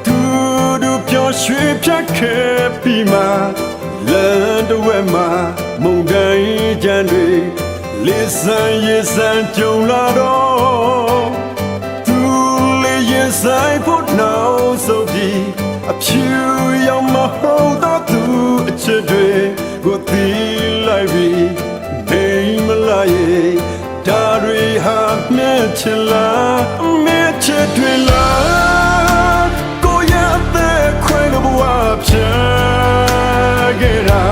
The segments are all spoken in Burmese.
တူတူပျော်ရွှင်ဖြတ်ခဲ့ပြီးမှလမ်းတစ်ဝက်မှာမုန်တိုင်းကြမ်းတွေလေးဆန်းရေဆန်းကြုံလာတော့သူလေးရင်ဆိုင်ဖို့နောက်ဆုံးပြီးအဖြူရောက်မဟုတ်တော့သူအချစ်တွေကိုသိလိုက်ပြီးဒိမ်မလာရဲ့ဒါတွေဟာမျက်ချင်လားမျက်ချစ်တွေလားကိုရတဲ့ခွဲလို့ဘဝဖြတ်ခဲ့တာ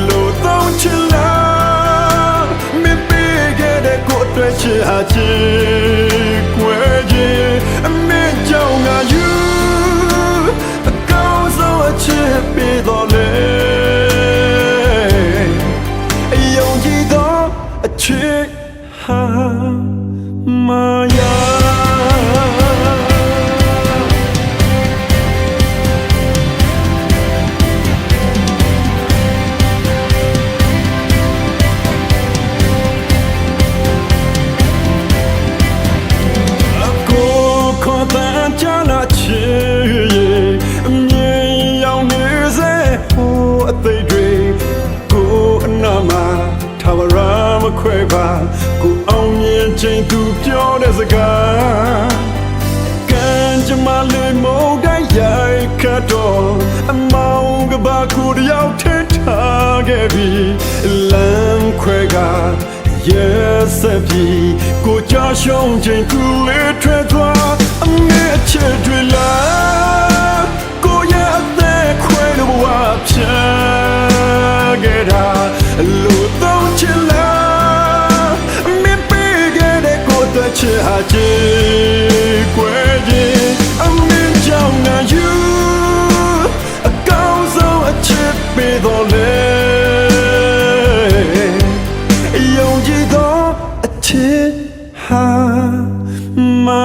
လို့တော့ချင်လားမပေးခဲ့တဲ့ကိုယ်အတွက်ချစ်ဟာချစ်ကွယ်ခြင်းအမေကြောင့်ငါယူအကောင်းဆုံးအချစ်ပေးတော်လေယုံကြည်သောအချစ်ဟာမာယာခွဲပါကိုအောင်မြင်ချိန်သူပြောတဲ့စကားကံကြမ္မာလေးမုန်တိုင်းရိုက်ခတ်တော့အမောင်ကဘာကိုတယောက်ထထားခဲ့ပြီလမ်းခွဲကရဲ့ဆက်ပြီးကိုကြောက်ရှုံးချိန်သူလေးထွက်သွားအမေချစ်တွေလားကိုရဲ့အသက်ခွဲလို့ဘဝဖြတ်ခဲ့တာလို့တော့ချစ်လားချစ်ဟာချစ်ကွယ်ခြင်းအမင်းကြောင့်ငါယူအကောင်းဆုံးအချစ်ပေးတော်လေယုံကြည်သောအချစ်ဟာမာ